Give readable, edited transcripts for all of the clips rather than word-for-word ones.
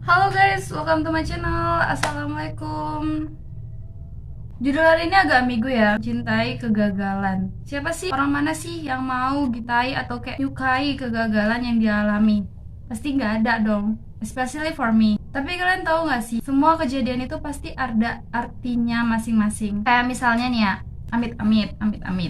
Halo guys, welcome to my channel. Assalamualaikum. Judul hari ini agak ambigu ya, cintai kegagalan. Siapa sih, orang mana sih yang mau gitai atau kayak nyukai kegagalan yang dialami? Pasti nggak ada dong, especially for me. Tapi kalian tahu nggak sih, semua kejadian itu pasti ada artinya masing-masing. Kayak misalnya nih ya, amit-amit.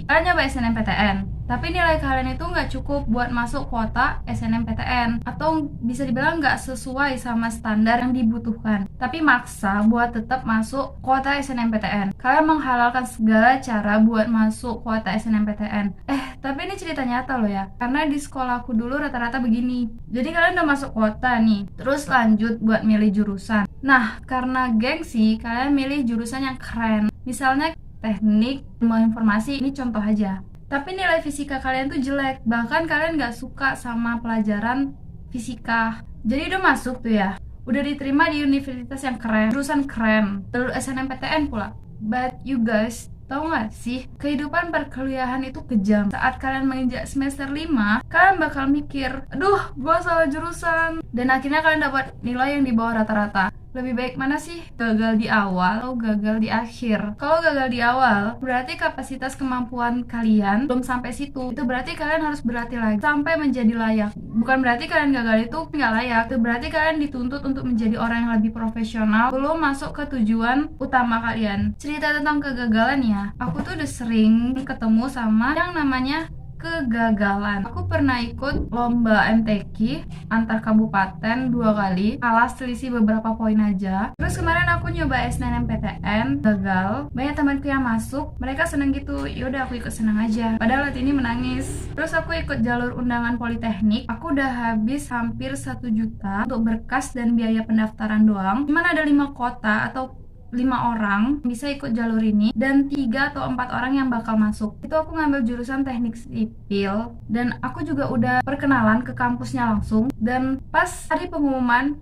Kalian nyoba SNMPTN, tapi nilai kalian itu nggak cukup buat masuk kuota SNMPTN, atau bisa dibilang nggak sesuai sama standar yang dibutuhkan, tapi maksa buat tetap masuk kuota SNMPTN. Kalian menghalalkan segala cara buat masuk kuota SNMPTN. Tapi ini cerita nyata loh ya, karena di sekolahku dulu rata-rata begini. Jadi kalian udah masuk kuota nih, terus lanjut buat milih jurusan. Nah, karena gengsi, kalian milih jurusan yang keren. Misalnya teknik ilmu informasi, ini contoh aja. Tapi nilai fisika kalian tuh jelek, bahkan kalian gak suka sama pelajaran fisika. Jadi udah masuk tuh ya, udah diterima di universitas yang keren, jurusan keren, terus SNMPTN pula. But you guys, tahu gak sih, kehidupan perkuliahan itu kejam. Saat kalian menginjak semester 5, kalian bakal mikir, aduh gua salah jurusan, dan akhirnya kalian dapat nilai yang di bawah rata-rata. Lebih baik mana sih, gagal di awal atau gagal di akhir? Kalau gagal di awal, berarti kapasitas kemampuan kalian belum sampai situ. Itu berarti kalian harus berlatih lagi sampai menjadi layak. Bukan berarti kalian gagal itu nggak layak. Itu berarti kalian dituntut untuk menjadi orang yang lebih profesional belum masuk ke tujuan utama kalian. Cerita tentang kegagalan ya, aku tuh udah sering ketemu sama yang namanya kegagalan. Aku pernah ikut lomba MTQ antar kabupaten 2 kali, kalah selisih beberapa poin aja. Terus kemarin aku nyoba SNMPTN, gagal. Banyak temanku yang masuk, mereka seneng gitu. Yaudah aku ikut senang aja. Padahal waktu ini menangis. Terus aku ikut jalur undangan Politeknik. Aku udah habis hampir 1 juta untuk berkas dan biaya pendaftaran doang. Cuman ada 5 kota atau 5 orang bisa ikut jalur ini, dan 3 atau 4 orang yang bakal masuk. Itu aku ngambil jurusan teknik sipil, dan aku juga udah perkenalan ke kampusnya langsung. Dan pas hari pengumuman,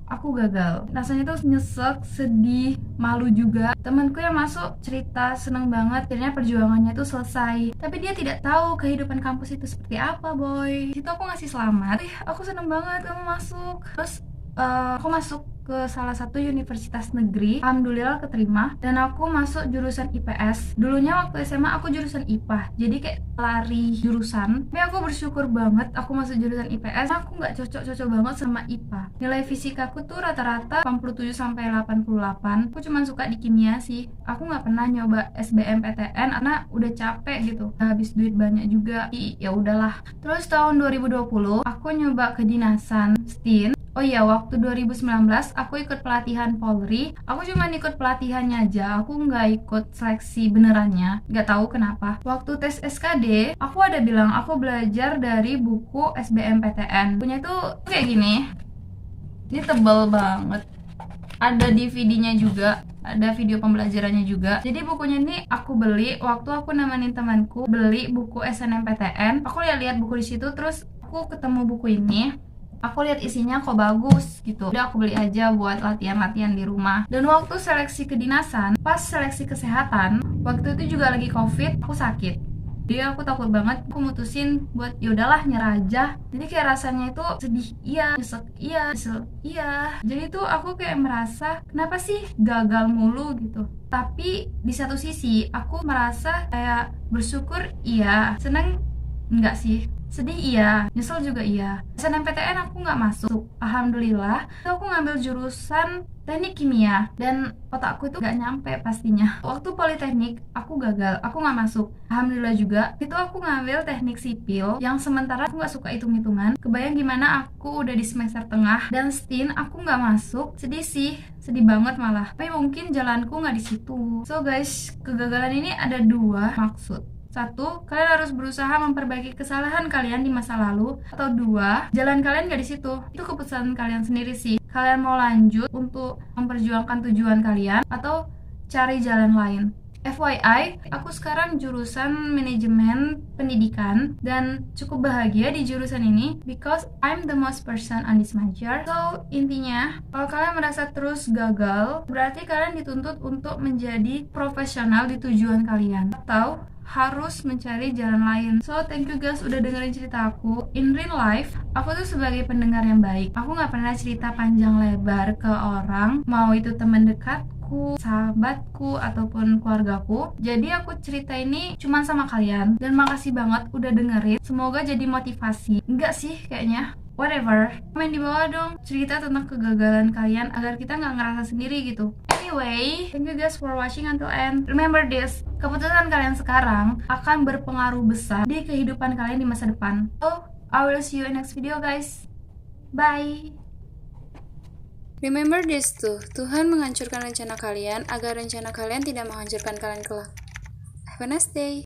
aku gagal. Rasanya tuh nyesek, sedih, malu juga. Temanku yang masuk cerita seneng banget, akhirnya perjuangannya tuh selesai. Tapi dia tidak tahu kehidupan kampus itu seperti apa, boy. Itu aku ngasih selamat, aku seneng banget kamu masuk. Terus aku masuk ke salah satu universitas negeri, alhamdulillah keterima, dan aku masuk jurusan IPS. Dulunya waktu SMA aku jurusan IPA, jadi kayak lari jurusan. Tapi aku bersyukur banget aku masuk jurusan IPS. Aku nggak cocok banget sama IPA. Nilai fisikaku tuh rata-rata 87-88. Aku cuma suka di kimia sih. Aku nggak pernah nyoba SBMPTN karena udah capek gitu, habis duit banyak juga. Ya udahlah. Terus tahun 2020 aku nyoba kedinasan STIN. Oh iya, waktu 2019 aku ikut pelatihan Polri. Aku cuma ikut pelatihannya aja, aku nggak ikut seleksi benerannya. Nggak tahu kenapa. Waktu tes SKD, aku ada bilang aku belajar dari buku SBMPTN. Bukunya tuh kayak gini. Ini tebal banget. Ada DVD-nya juga, ada video pembelajarannya juga. Jadi bukunya ini aku beli waktu aku nemenin temanku beli buku SNMPTN. Aku lihat-lihat buku di situ, terus aku ketemu buku ini. Aku lihat isinya kok bagus gitu. Udah aku beli aja buat latihan-latihan di rumah. Dan waktu seleksi kedinasan, pas seleksi kesehatan, waktu itu juga lagi COVID, aku sakit. Jadi aku takut banget, aku mutusin buat yaudahlah nyerah aja. Jadi kayak rasanya itu sedih iya, nyesek iya, nyesel iya. Jadi tuh aku kayak merasa kenapa sih gagal mulu gitu. Tapi di satu sisi aku merasa kayak bersyukur iya, seneng enggak sih. Sedih iya, nyesel juga iya. SNMPTN aku nggak masuk, alhamdulillah. Itu aku ngambil jurusan teknik kimia, dan otakku itu nggak nyampe pastinya. Waktu Politeknik aku gagal, aku nggak masuk, alhamdulillah juga. Itu aku ngambil teknik sipil, yang sementara aku nggak suka hitung-hitungan. Kebayang gimana aku udah di semester tengah dan STIN aku nggak masuk. Sedih sih, sedih banget malah. Tapi mungkin jalanku nggak di situ. So guys, kegagalan ini ada 2 maksud. 1, kalian harus berusaha memperbaiki kesalahan kalian di masa lalu. Atau 2, jalan kalian gak di situ. Itu keputusan kalian sendiri sih. Kalian mau lanjut untuk memperjuangkan tujuan kalian atau cari jalan lain. FYI, aku sekarang jurusan manajemen pendidikan dan cukup bahagia di jurusan ini because I'm the most person on this major. So, intinya, kalau kalian merasa terus gagal, berarti kalian dituntut untuk menjadi profesional di tujuan kalian. Atau harus mencari jalan lain. So thank you guys udah dengerin cerita aku. In real life, aku tuh sebagai pendengar yang baik. Aku gak pernah cerita panjang lebar ke orang, mau itu teman dekatku, sahabatku, ataupun keluargaku. Jadi aku cerita ini cuma sama kalian. Dan makasih banget udah dengerin. Semoga jadi motivasi. Enggak sih kayaknya. Whatever, komen di bawah dong cerita tentang kegagalan kalian agar kita nggak ngerasa sendiri gitu. Anyway, thank you guys for watching until end. Remember this, keputusan kalian sekarang akan berpengaruh besar di kehidupan kalian di masa depan. So, I will see you in next video guys. Bye. Remember this too, Tuhan menghancurkan rencana kalian agar rencana kalian tidak menghancurkan kalian kelak. Have a nice day.